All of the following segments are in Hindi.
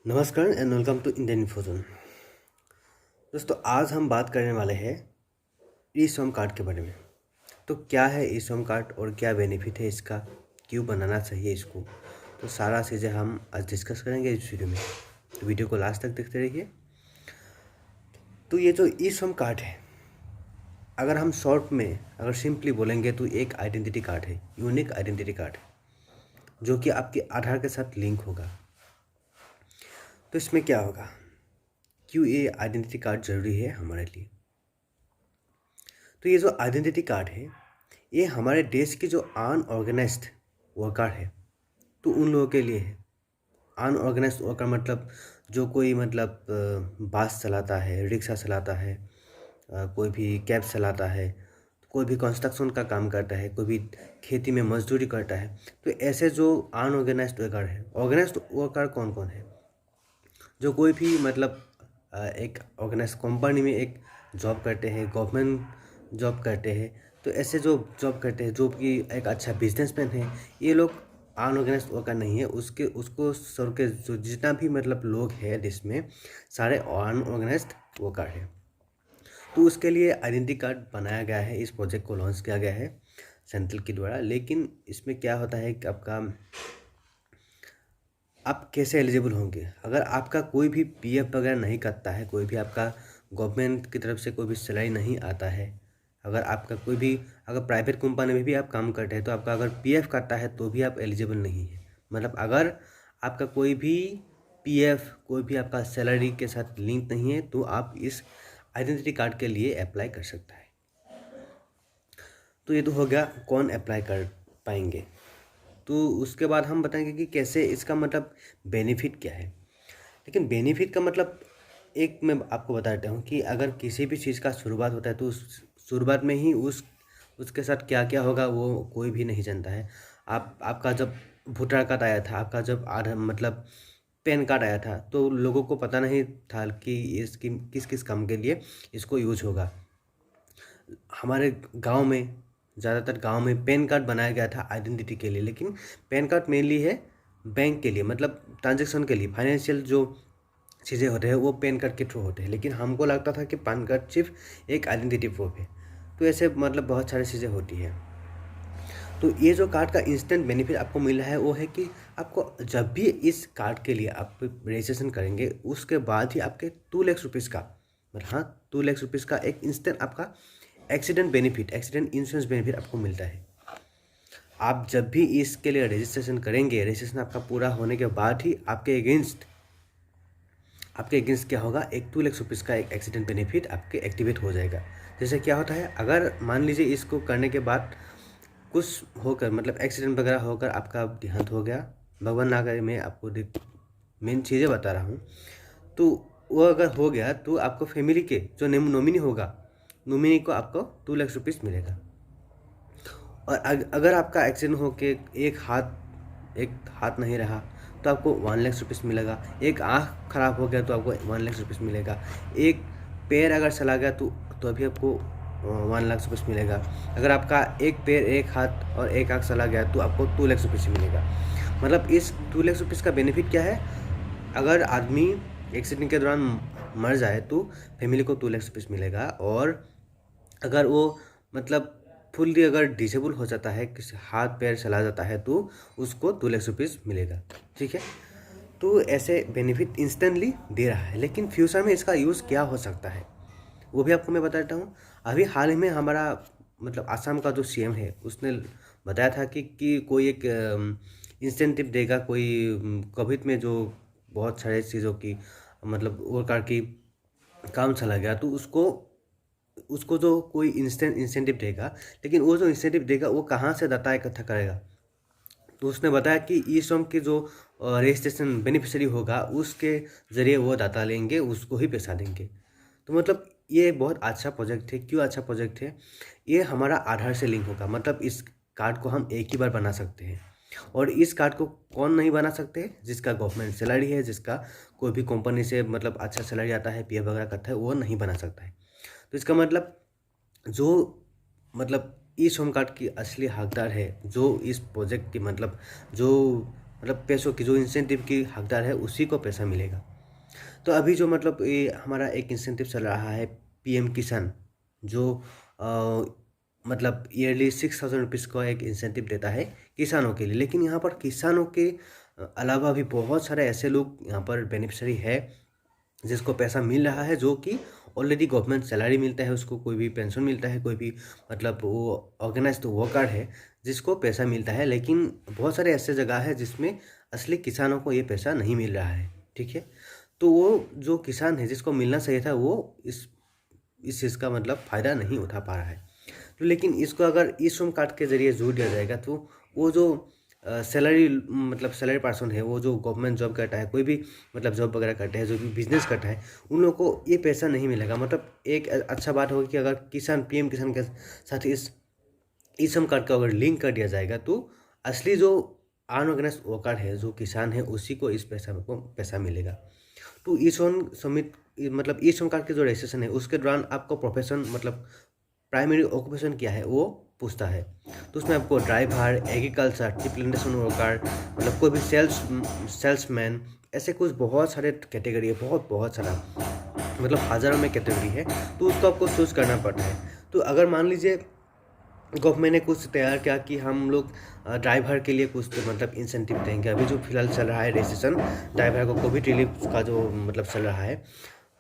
नमस्कार एंड वेलकम टू इंडियन इन्फोजन। दोस्तों, आज हम बात करने वाले हैं ई श्रम कार्ड के बारे में। तो क्या है ई श्रम कार्ड और क्या बेनिफिट है इसका, क्यों बनाना चाहिए इसको, तो सारा चीज़ें हम आज डिस्कस करेंगे इस वीडियो में। तो वीडियो को लास्ट तक देखते रहिए। तो ये जो ई श्रम कार्ड है, अगर हम शॉर्ट में अगर सिंपली बोलेंगे तो एक आइडेंटिटी कार्ड है, यूनिक आइडेंटिटी कार्ड है, जो कि आपके आधार के साथ लिंक होगा। तो इसमें क्या होगा, क्यों ये आइडेंटिटी कार्ड ज़रूरी है हमारे लिए। तो ये जो आइडेंटिटी कार्ड है, ये हमारे देश की जो अनऑर्गेनाइज्ड वर्कर है, तो उन लोगों के लिए है। अनऑर्गेनाइज्ड वर्कर मतलब जो कोई बस चलाता है, रिक्शा चलाता है, कोई भी कैब चलाता है, कोई भी कंस्ट्रक्शन का काम करता है, कोई भी खेती में मजदूरी करता है। तो ऐसे जो अनऑर्गेनाइज्ड वर्कर है, ऑर्गेनाइज्ड वर्कर कौन कौन है, जो कोई भी एक ऑर्गेनाइज कंपनी में एक जॉब करते हैं, गवर्नमेंट जॉब करते हैं। तो ऐसे जो जॉब करते हैं, जो कि एक अच्छा बिजनेसमैन है, ये लोग अनऑर्गेनाइज वर्कर नहीं है। उसको सर के जो जितना भी लोग हैं देश में, सारे अनऑर्गेनाइज्ड वर्कर है। तो उसके लिए आइडेंटिटी कार्ड बनाया गया है, इस प्रोजेक्ट को लॉन्च किया गया है सेंट्रल के द्वारा। लेकिन इसमें क्या होता है कि आप कैसे एलिजिबल होंगे। अगर आपका कोई भी पीएफ वगैरह नहीं कटता है, कोई भी आपका गवर्नमेंट की तरफ से कोई भी सैलरी नहीं आता है, अगर आपका कोई भी अगर प्राइवेट कंपनी में भी आप काम करते हैं, तो आपका अगर पीएफ कटता है तो भी आप एलिजिबल नहीं है। अगर आपका कोई भी पीएफ, कोई भी आपका सैलरी के साथ लिंक नहीं है, तो आप इस आइडेंटिटी कार्ड के लिए अप्लाई कर सकता है। तो ये तो हो गया कौन अप्लाई कर पाएंगे। तो उसके बाद हम बताएंगे कि कैसे इसका बेनिफिट क्या है। लेकिन बेनिफिट का एक मैं आपको बता देता हूँ कि अगर किसी भी चीज़ का शुरुआत होता है, तो उस शुरुआत में ही उसके साथ क्या क्या होगा वो कोई भी नहीं जानता है। आपका जब वोटर कार्ड आया था, आपका जब आधार पैन कार्ड आया था, तो लोगों को पता नहीं था कि इसकी किस किस काम के लिए इसको यूज होगा। हमारे गांव में, ज़्यादातर गांव में पैन कार्ड बनाया गया था आइडेंटिटी के लिए। लेकिन पैन कार्ड मेनली है बैंक के लिए, ट्रांजेक्शन के लिए, फाइनेंशियल जो चीज़ें होते हैं वो पैन कार्ड के थ्रू होते हैं। लेकिन हमको लगता था कि पैन कार्ड सिर्फ एक आइडेंटिटी प्रूफ है। तो ऐसे बहुत सारी चीज़ें होती है। तो ये जो कार्ड का इंस्टेंट बेनिफिट आपको मिल रहा है वो है कि आपको जब भी इस कार्ड के लिए आप रजिस्ट्रेशन करेंगे, उसके बाद ही आपके 2 लाख रुपीज़ का 2 लाख रुपीज़ का एक इंस्टेंट आपका एक्सीडेंट इंश्योरेंस बेनिफिट आपको मिलता है। आप जब भी इसके लिए रजिस्ट्रेशन करेंगे, रजिस्ट्रेशन आपका पूरा होने के बाद ही आपके अगेंस्ट क्या होगा, एक 2 लाख रुपीज़ का एक एक्सीडेंट बेनिफिट आपके एक्टिवेट हो जाएगा। जैसे क्या होता है, अगर मान लीजिए इसको करने के बाद कुछ होकर एक्सीडेंट वगैरह होकर आपका देहांत हो गया, भगवान ना करे, मैं आपको मेन चीज़ें बता रहा हूँ। तो वो अगर हो गया तो आपको फैमिली के जो नॉमिनी होगा, नॉमिनी को आपको 2 लाख रुपीज़ मिलेगा। और अगर आपका एक्सीडेंट हो के एक हाथ नहीं रहा, तो आपको 1 लाख रुपीज़ मिलेगा। एक आँख खराब हो गया तो आपको 1 लाख रुपीज़ मिलेगा। एक पैर अगर चला गया तो अभी आपको 1 लाख रुपीज़ मिलेगा। अगर आपका एक पैर, एक हाथ और एक आँख चला गया तो आपको 2 लाख रुपीज़ मिलेगा। इस 2 लाख रुपीज़ का बेनिफिट क्या है, अगर आदमी एक्सीडेंट के दौरान मर जाए तो फैमिली को 2 लाख रुपीज़ मिलेगा। और अगर वो फुल्ली अगर डिसेबल हो जाता है, किसी हाथ पैर चला जाता है, तो उसको 2 लाख रुपीज़ मिलेगा। ठीक है, तो ऐसे बेनिफिट इंस्टेंटली दे रहा है। लेकिन फ्यूचर में इसका यूज़ क्या हो सकता है वो भी आपको मैं बता देता हूँ। अभी हाल ही में हमारा आसाम का जो सीएम है, उसने बताया था कि कोई एक इंसेंटिव देगा, कोई कोविड में जो बहुत सारे चीज़ों की वर्कर की काम चला गया, तो उसको जो कोई इंसेंटिव देगा। लेकिन वो जो इंसेंटिव देगा वो कहाँ से डाटा इकट्ठा करेगा। तो उसने बताया कि ई श्रम के जो रजिस्ट्रेशन बेनिफिशियरी होगा, उसके ज़रिए वो डाटा लेंगे, उसको ही पैसा देंगे। तो ये बहुत अच्छा प्रोजेक्ट है। क्यों अच्छा प्रोजेक्ट है, ये हमारा आधार से लिंक होगा। इस कार्ड को हम एक ही बार बना सकते हैं। और इस कार्ड को कौन नहीं बना सकते, जिसका गवर्नमेंट सैलरी है, जिसका कोई भी कंपनी से अच्छा सैलरी आता है, पीएफ वगैरह करता है, वो नहीं बना सकता है। तो इसका जो ई श्रम कार्ड की असली हकदार है, जो इस प्रोजेक्ट की जो मतलब पैसों की जो इंसेंटिव की हकदार है उसी को पैसा मिलेगा। तो अभी जो मतलब ये हमारा एक इंसेंटिव चल रहा है पीएम किसान, जो मतलब ईयरली 6,000 रुपीज़ का एक इंसेंटिव देता है किसानों के लिए। लेकिन यहाँ पर किसानों के अलावा भी बहुत सारे ऐसे लोग यहाँ पर बेनिफिशरी है जिसको पैसा मिल रहा है, जो कि ऑलरेडी गवर्नमेंट सैलरी मिलता है उसको, कोई भी पेंशन मिलता है, कोई भी मतलब वो ऑर्गेनाइज्ड वर्कर है जिसको पैसा मिलता है। लेकिन बहुत सारे ऐसे जगह है जिसमें असली किसानों को ये पैसा नहीं मिल रहा है, ठीक है। तो वो जो किसान है जिसको मिलना चाहिए था वो इस चीज़ का मतलब फ़ायदा नहीं उठा पा रहा है। तो लेकिन इसको अगर ई श्रम कार्ड के ज़रिए जोड़ दिया जाएगा तो वो जो सैलरी मतलब सैलरी पर्सन है, वो जो गवर्नमेंट जॉब करता है, कोई भी मतलब जॉब वगैरह करता है, जो भी बिजनेस करता है, उन लोगों को ये पैसा नहीं मिलेगा। मतलब एक अच्छा बात होगी कि अगर किसान पीएम किसान के साथ इस ई श्रम कार्ड का अगर लिंक कर दिया जाएगा तो असली जो अनऑर्गेनाइज्ड वर्कर है, जो किसान है, उसी को इस पैसा को पैसा मिलेगा। तो ई श्रम समिट मतलब ई श्रम कार्ड के जो रजिस्ट्रेशन है उसके दौरान आपको प्रोफेशन मतलब प्राइमरी ऑक्यूपेशन क्या है वो पूछता है। तो उसमें आपको driver, agriculture, tea plantation worker, मतलब कोई भी सेल्समैन, ऐसे कुछ बहुत सारे कैटेगरी है, बहुत सारा मतलब हज़ारों में कैटेगरी है। तो उसको आपको चूज़ करना पड़ता है। तो अगर मान लीजिए गवर्नमेंट ने कुछ तैयार किया कि हम लोग ड्राइवर के लिए कुछ तो मतलब इंसेंटिव देंगे। अभी जो फिलहाल चल रहा है रजिस्ट्रेशन ड्राइवर को कोविड रिलीफ का जो मतलब चल रहा है,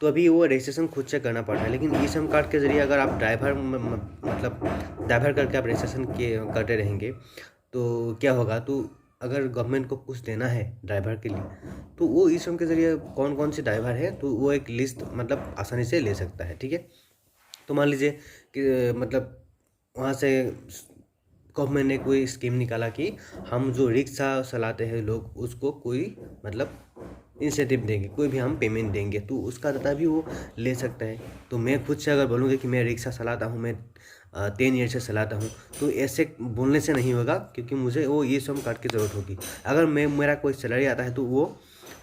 तो अभी वो रजिस्ट्रेशन खुद से करना पड़ रहा है। लेकिन ई श्रम कार्ड के ज़रिए अगर आप मतलब ड्राइवर करके आप रजिस्ट्रेशन करते रहेंगे तो क्या होगा, तो अगर गवर्नमेंट को कुछ देना है ड्राइवर के लिए तो वो ई श्रम के ज़रिए कौन कौन से ड्राइवर है तो वो एक लिस्ट मतलब आसानी से ले सकता है, ठीक है। तो मान लीजिए कि मतलब वहाँ से गवर्नमेंट ने कोई स्कीम निकाला कि हम जो रिक्शा चलाते हैं लोग उसको कोई मतलब इंसेंटिव देंगे, कोई भी हम पेमेंट देंगे, तो उसका डाटा भी वो ले सकता है। तो मैं खुद से अगर बोलूँगा कि मैं रिक्शा चलाता हूँ, मैं 10 ईयर से चलाता हूँ, तो ऐसे बोलने से नहीं होगा, क्योंकि मुझे वो ई श्रम कार्ड की ज़रूरत होगी। अगर मेरा कोई सैलरी आता है तो वो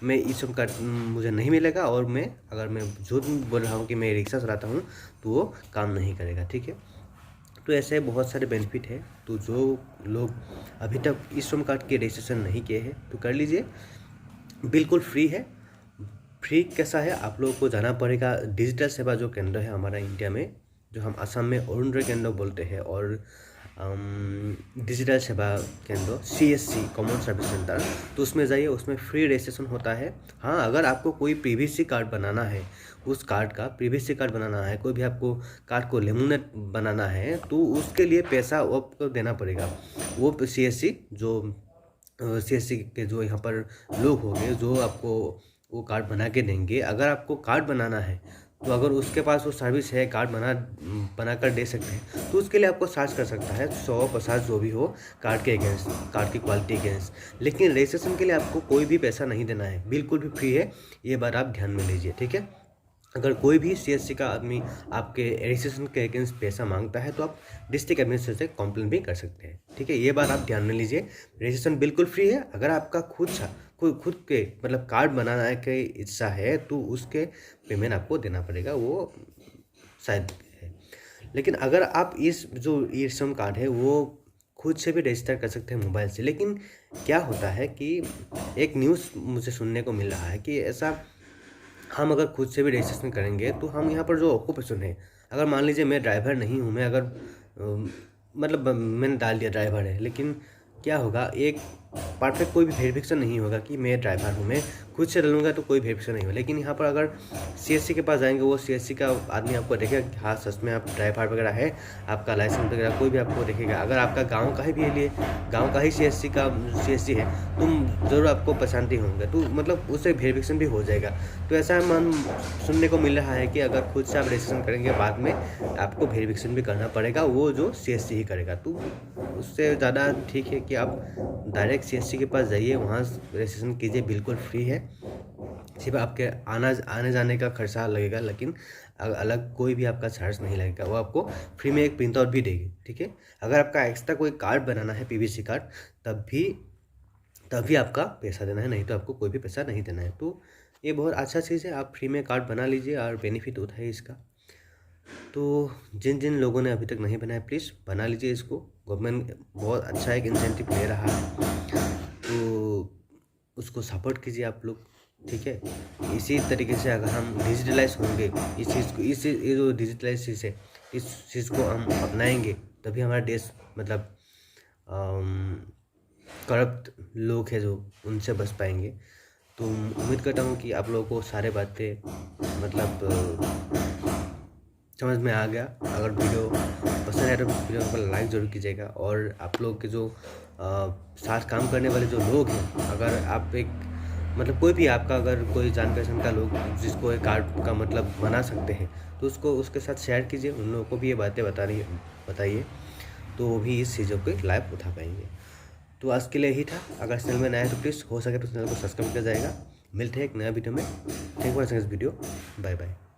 मैं ई श्रम कार्ड मुझे नहीं मिलेगा, और मैं अगर मैं झूठ बोल रहा हूँ कि मैं रिक्शा चलाता हूँ तो वो काम नहीं करेगा, ठीक है। तो ऐसे बहुत सारे बेनिफिट है। तो जो लोग अभी तक ई श्रम कार्ड के रजिस्ट्रेशन नहीं किए हैं तो कर लीजिए, बिल्कुल फ्री है। फ्री कैसा है, आप लोगों को जाना पड़ेगा डिजिटल सेवा जो केंद्र है हमारा इंडिया में, जो हम असम में अरुणोदय केंद्र बोलते हैं, और डिजिटल सेवा केंद्र CSC कॉमन सर्विस सेंटर, तो उसमें जाइए, उसमें फ्री रजिस्ट्रेशन होता है। हाँ, अगर आपको कोई PVC कार्ड बनाना है, उस कार्ड का PVC कार्ड बनाना है, कोई भी आपको कार्ड को लेमिनेट बनाना है, तो उसके लिए पैसा आपको देना पड़ेगा। वो CSC के जो यहाँ पर लोग होंगे जो आपको वो कार्ड बना के देंगे। अगर आपको कार्ड बनाना है तो अगर उसके पास वो सर्विस है, कार्ड बना कर दे सकते हैं, तो उसके लिए आपको चार्ज कर सकता है 100-50 जो भी हो कार्ड के अगेंस्ट, कार्ड की क्वालिटी अगेंस्ट। लेकिन रजिस्ट्रेशन के लिए आपको कोई भी पैसा नहीं देना है, बिल्कुल भी फ्री है, ये बात आप ध्यान में लीजिए, ठीक है। अगर कोई भी CSC का आदमी आपके रजिस्ट्रेशन के अगेंस्ट पैसा मांगता है तो आप डिस्ट्रिक्ट एडमिनिस्ट्रेटर से कंप्लेंट भी कर सकते हैं, ठीक है। ये बात आप ध्यान में लीजिए, रजिस्ट्रेशन बिल्कुल फ्री है। अगर आपका खुद के मतलब कार्ड बनाना की इच्छा है तो उसके पेमेंट आपको देना पड़ेगा, वो शायद है। लेकिन अगर आप इस जो ई श्रम कार्ड है वो खुद से भी रजिस्टर कर सकते हैं मोबाइल से। लेकिन क्या होता है कि एक न्यूज़ मुझे सुनने को मिल रहा है कि ऐसा हम अगर खुद से भी रजिस्ट्रेशन करेंगे तो हम यहाँ पर जो ऑक्यूपेशन है, अगर मान लीजिए मैं ड्राइवर नहीं हूँ, मैं अगर मतलब मैंने डाल दिया ड्राइवर है, लेकिन क्या होगा, एक परफेक्ट कोई भी वेरिफिकेशन नहीं होगा कि मैं ड्राइवर हूँ। मैं खुद से डालूंगा तो कोई वेरिफिकेशन नहीं होगा। लेकिन यहाँ पर अगर CSC के पास जाएंगे, वो CSC का आदमी आपको देखेगा कि हाँ सच में आप ड्राइवर वगैरह है, आपका लाइसेंस वगैरह कोई भी आपको देखेगा। अगर आपका गाँव का ही भी लिए गाँव का ही CSC है, तुम ज़रूर आपको पहचानते होंगे, तो मतलब उससे वेरिफिकेशन भी हो जाएगा। तो ऐसा मन सुनने को मिल रहा है कि अगर खुद से आप रजिस्ट्रेशन करेंगे, बाद में आपको वेरिफिकेशन भी करना पड़ेगा, वो जो CSC ही करेगा। तो उससे ज़्यादा ठीक है कि आप डायरेक्ट CSC के पास जाइए, वहाँ रजिस्ट्रेशन कीजिए, बिल्कुल फ्री है। सिर्फ आपके आने जाने का खर्चा लगेगा, लेकिन अलग कोई भी आपका चार्ज नहीं लगेगा। वो आपको फ्री में एक प्रिंट आउट भी देगी, ठीक है। अगर आपका एक्स्ट्रा कोई कार्ड बनाना है PVC कार्ड, तभी आपका पैसा देना है, नहीं तो आपको कोई भी पैसा नहीं देना है। तो ये बहुत अच्छा चीज़ है, आप फ्री में कार्ड बना लीजिए और बेनिफिट उठाइए इसका। तो जिन जिन लोगों ने अभी तक नहीं बनाया, प्लीज़ बना लीजिए इसको। गवर्नमेंट बहुत अच्छा एक इंसेंटिव ले रहा है, तो उसको सपोर्ट कीजिए आप लोग, ठीक है। इसी तरीके से अगर हम डिजिटलाइज होंगे इस चीज़ को, ये जो डिजिटलाइज चीज़ है इस चीज़ को हम अपनाएंगे तभी हमारा देश मतलब करप्ट लोग हैं जो उनसे बच पाएंगे। तो उम्मीद करता हूँ कि आप लोगों को सारे बातें मतलब समझ में आ गया। अगर वीडियो पसंद आए तो वीडियो को लाइक ज़रूर कीजिएगा। और आप लोग के जो साथ काम करने वाले जो लोग हैं, अगर आप एक मतलब कोई भी आपका अगर कोई जान पहचान का लोग जिसको एक कार्ड का मतलब बना सकते हैं तो उसको उसके साथ शेयर कीजिए, उन लोगों को भी ये बातें बताइए, तो वो भी इस चीज़ों को लाइव उठा पाएंगे। तो आज के लिए यही था। अगर चैनल में नया है तो प्लीज़ हो सके तो चैनल को सब्सक्राइब किया जाएगा। मिलते हैं एक नया वीडियो में। Thank you for watching this video. Bye bye.